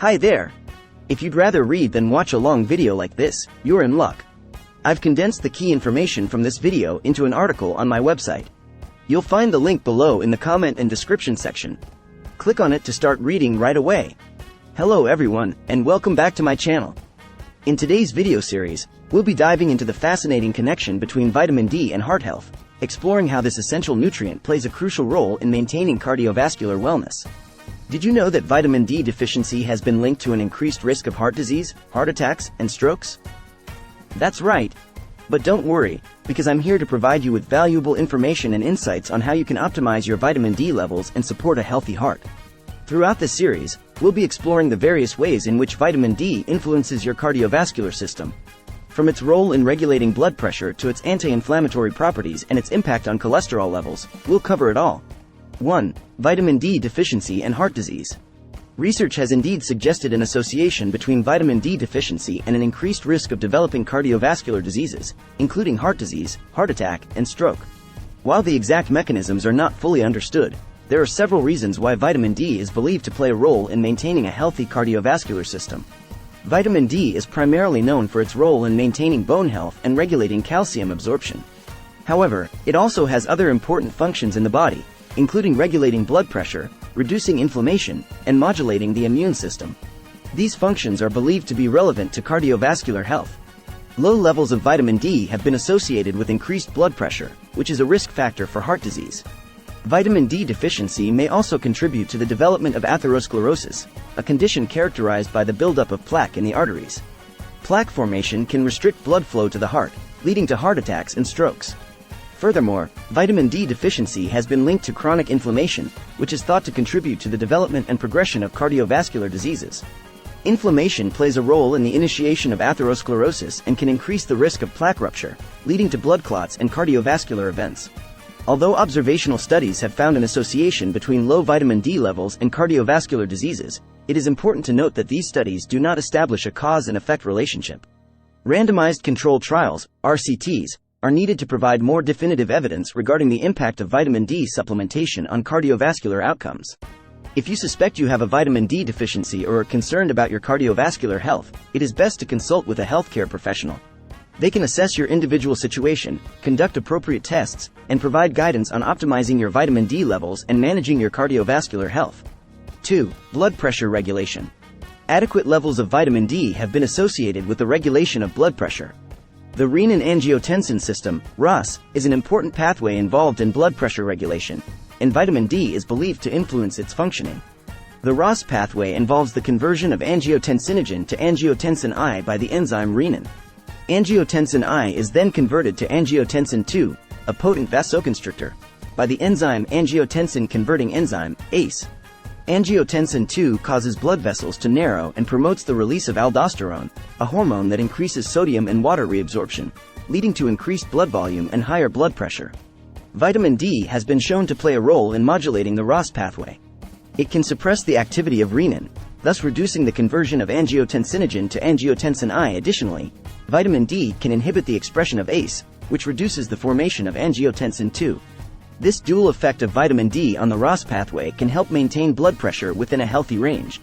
Hi there! If you'd rather read than watch a long video like this, you're in luck. I've condensed the key information from this video into an article on my website. You'll find the link below in the comment and description section. Click on it to start reading right away. Hello everyone, and welcome back to my channel. In today's video series, we'll be diving into the fascinating connection between vitamin D and heart health, exploring how this essential nutrient plays a crucial role in maintaining cardiovascular wellness. Did you know that vitamin D deficiency has been linked to an increased risk of heart disease, heart attacks, and strokes? That's right. But don't worry, because I'm here to provide you with valuable information and insights on how you can optimize your vitamin D levels and support a healthy heart. Throughout this series, we'll be exploring the various ways in which vitamin D influences your cardiovascular system. From its role in regulating blood pressure to its anti-inflammatory properties and its impact on cholesterol levels, we'll cover it all. 1. Vitamin D deficiency and heart disease. Research has indeed suggested an association between vitamin D deficiency and an increased risk of developing cardiovascular diseases, including heart disease, heart attack, and stroke. While the exact mechanisms are not fully understood, there are several reasons why vitamin D is believed to play a role in maintaining a healthy cardiovascular system. Vitamin D is primarily known for its role in maintaining bone health and regulating calcium absorption. However, it also has other important functions in the body, including regulating blood pressure, reducing inflammation, and modulating the immune system. These functions are believed to be relevant to cardiovascular health. Low levels of vitamin D have been associated with increased blood pressure, which is a risk factor for heart disease. Vitamin D deficiency may also contribute to the development of atherosclerosis, a condition characterized by the buildup of plaque in the arteries. Plaque formation can restrict blood flow to the heart, leading to heart attacks and strokes. Furthermore, vitamin D deficiency has been linked to chronic inflammation, which is thought to contribute to the development and progression of cardiovascular diseases. Inflammation plays a role in the initiation of atherosclerosis and can increase the risk of plaque rupture, leading to blood clots and cardiovascular events. Although observational studies have found an association between low vitamin D levels and cardiovascular diseases, it is important to note that these studies do not establish a cause and effect relationship. Randomized controlled trials, RCTs, are needed to provide more definitive evidence regarding the impact of vitamin D supplementation on cardiovascular outcomes. If you suspect you have a vitamin D deficiency or are concerned about your cardiovascular health, it is best to consult with a healthcare professional. They can assess your individual situation, conduct appropriate tests, and provide guidance on optimizing your vitamin D levels and managing your cardiovascular health. 2. Blood pressure regulation. Adequate levels of vitamin D have been associated with the regulation of blood pressure. The renin-angiotensin system, RAS, is an important pathway involved in blood pressure regulation, and vitamin D is believed to influence its functioning. The RAS pathway involves the conversion of angiotensinogen to angiotensin I by the enzyme renin. Angiotensin I is then converted to angiotensin II, a potent vasoconstrictor, by the enzyme angiotensin-converting enzyme, ACE. Angiotensin II causes blood vessels to narrow and promotes the release of aldosterone, a hormone that increases sodium and water reabsorption, leading to increased blood volume and higher blood pressure. Vitamin D has been shown to play a role in modulating the RAS pathway. It can suppress the activity of renin, thus reducing the conversion of angiotensinogen to angiotensin I. Additionally, vitamin D can inhibit the expression of ACE, which reduces the formation of angiotensin II. This dual effect of vitamin D on the RAS pathway can help maintain blood pressure within a healthy range.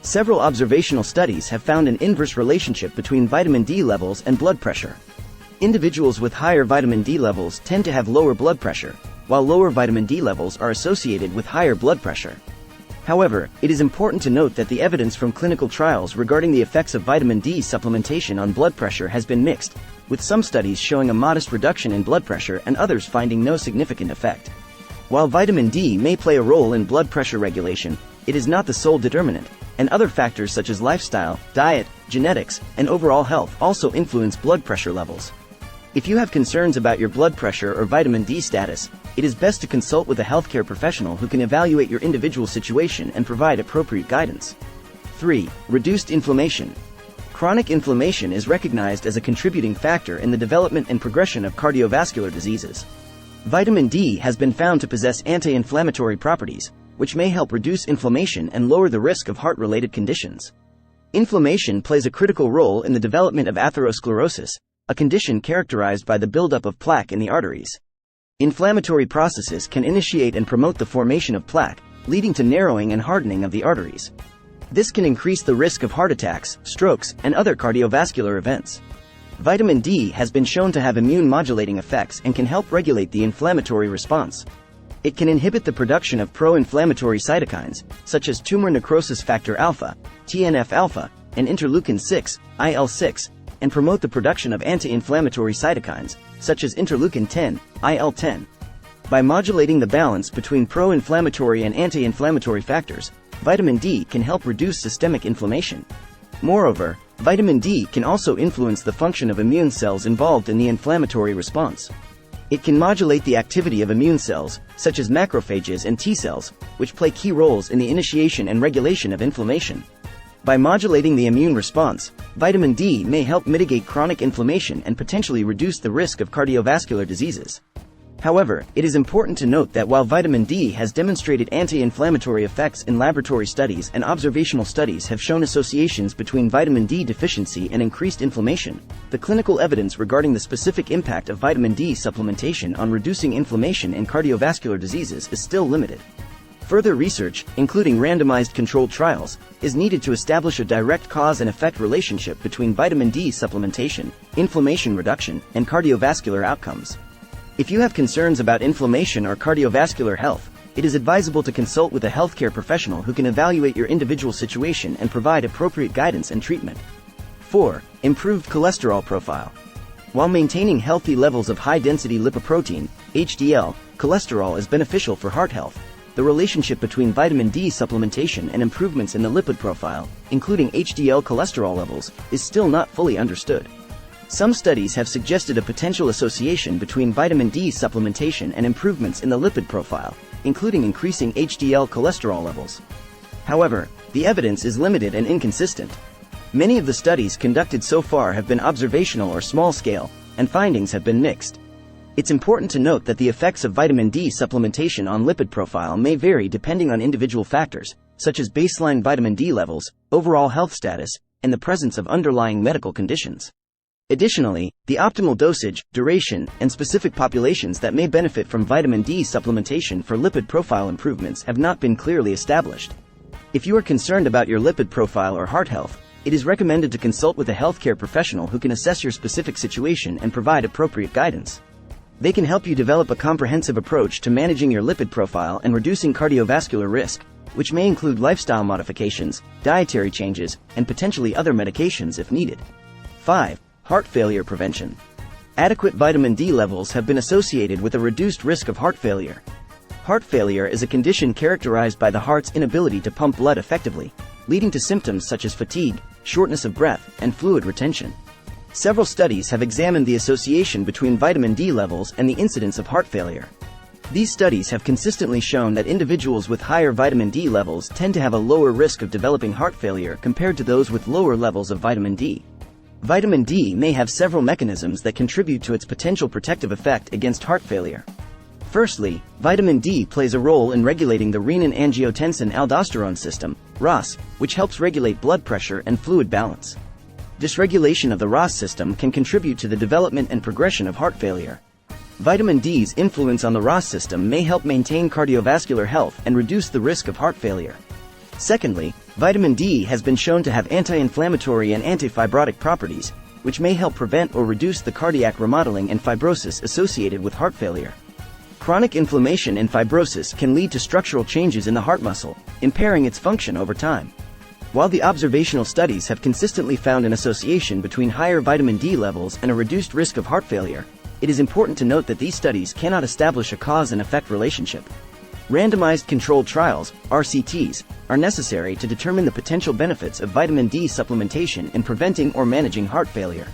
Several observational studies have found an inverse relationship between vitamin D levels and blood pressure. Individuals with higher vitamin D levels tend to have lower blood pressure, while lower vitamin D levels are associated with higher blood pressure. However, it is important to note that the evidence from clinical trials regarding the effects of vitamin D supplementation on blood pressure has been mixed, with some studies showing a modest reduction in blood pressure and others finding no significant effect. While vitamin D may play a role in blood pressure regulation, it is not the sole determinant, and other factors such as lifestyle, diet, genetics, and overall health also influence blood pressure levels. If you have concerns about your blood pressure or vitamin D status, it is best to consult with a healthcare professional who can evaluate your individual situation and provide appropriate guidance. 3. Reduced inflammation. Chronic inflammation is recognized as a contributing factor in the development and progression of cardiovascular diseases. Vitamin D has been found to possess anti-inflammatory properties, which may help reduce inflammation and lower the risk of heart-related conditions. Inflammation plays a critical role in the development of atherosclerosis, a condition characterized by the buildup of plaque in the arteries. Inflammatory processes can initiate and promote the formation of plaque, leading to narrowing and hardening of the arteries. This can increase the risk of heart attacks, strokes, and other cardiovascular events. Vitamin D has been shown to have immune-modulating effects and can help regulate the inflammatory response. It can inhibit the production of pro-inflammatory cytokines, such as tumor necrosis factor alpha, TNF-alpha, and interleukin-6, IL-6, and promote the production of anti-inflammatory cytokines, such as interleukin-10, IL-10. By modulating the balance between pro-inflammatory and anti-inflammatory factors, vitamin D can help reduce systemic inflammation. Moreover, vitamin D can also influence the function of immune cells involved in the inflammatory response. It can modulate the activity of immune cells, such as macrophages and T cells, which play key roles in the initiation and regulation of inflammation. By modulating the immune response, vitamin D may help mitigate chronic inflammation and potentially reduce the risk of cardiovascular diseases. However, it is important to note that while vitamin D has demonstrated anti-inflammatory effects in laboratory studies and observational studies have shown associations between vitamin D deficiency and increased inflammation, the clinical evidence regarding the specific impact of vitamin D supplementation on reducing inflammation in cardiovascular diseases is still limited. Further research, including randomized controlled trials, is needed to establish a direct cause and effect relationship between vitamin D supplementation, inflammation reduction, and cardiovascular outcomes. If you have concerns about inflammation or cardiovascular health, it is advisable to consult with a healthcare professional who can evaluate your individual situation and provide appropriate guidance and treatment. 4. Improved cholesterol profile. While maintaining healthy levels of high-density lipoprotein, HDL, cholesterol is beneficial for heart health, the relationship between vitamin D supplementation and improvements in the lipid profile, including HDL cholesterol levels, is still not fully understood. Some studies have suggested a potential association between vitamin D supplementation and improvements in the lipid profile, including increasing HDL cholesterol levels. However, the evidence is limited and inconsistent. Many of the studies conducted so far have been observational or small-scale, and findings have been mixed. It's important to note that the effects of vitamin D supplementation on lipid profile may vary depending on individual factors, such as baseline vitamin D levels, overall health status, and the presence of underlying medical conditions. Additionally, the optimal dosage, duration, and specific populations that may benefit from vitamin D supplementation for lipid profile improvements have not been clearly established. If you are concerned about your lipid profile or heart health, it is recommended to consult with a healthcare professional who can assess your specific situation and provide appropriate guidance. They can help you develop a comprehensive approach to managing your lipid profile and reducing cardiovascular risk, which may include lifestyle modifications, dietary changes, and potentially other medications if needed. 5. Heart failure prevention. Adequate vitamin D levels have been associated with a reduced risk of heart failure. Heart failure is a condition characterized by the heart's inability to pump blood effectively, leading to symptoms such as fatigue, shortness of breath, and fluid retention. Several studies have examined the association between vitamin D levels and the incidence of heart failure. These studies have consistently shown that individuals with higher vitamin D levels tend to have a lower risk of developing heart failure compared to those with lower levels of vitamin D. Vitamin D may have several mechanisms that contribute to its potential protective effect against heart failure. Firstly, vitamin D plays a role in regulating the renin-angiotensin-aldosterone system, RAS, which helps regulate blood pressure and fluid balance. Dysregulation of the RAS system can contribute to the development and progression of heart failure. Vitamin D's influence on the RAS system may help maintain cardiovascular health and reduce the risk of heart failure. Secondly, vitamin D has been shown to have anti-inflammatory and anti-fibrotic properties, which may help prevent or reduce the cardiac remodeling and fibrosis associated with heart failure. Chronic inflammation and fibrosis can lead to structural changes in the heart muscle, impairing its function over time. While the observational studies have consistently found an association between higher vitamin D levels and a reduced risk of heart failure, it is important to note that these studies cannot establish a cause and effect relationship. Randomized controlled trials, RCTs, are necessary to determine the potential benefits of vitamin D supplementation in preventing or managing heart failure.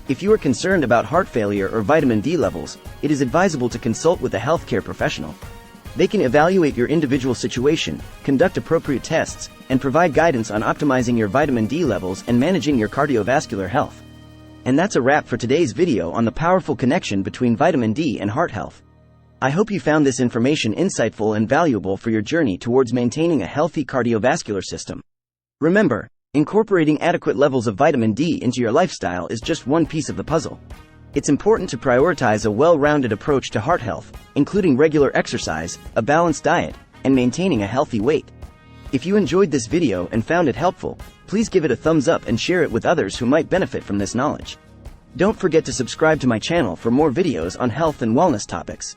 If you are concerned about heart failure or vitamin D levels, it is advisable to consult with a healthcare professional. They can evaluate your individual situation, conduct appropriate tests, and provide guidance on optimizing your vitamin D levels and managing your cardiovascular health. And that's a wrap for today's video on the powerful connection between vitamin D and heart health. I hope you found this information insightful and valuable for your journey towards maintaining a healthy cardiovascular system. Remember, incorporating adequate levels of vitamin D into your lifestyle is just one piece of the puzzle. It's important to prioritize a well-rounded approach to heart health, including regular exercise, a balanced diet, and maintaining a healthy weight. If you enjoyed this video and found it helpful, please give it a thumbs up and share it with others who might benefit from this knowledge. Don't forget to subscribe to my channel for more videos on health and wellness topics.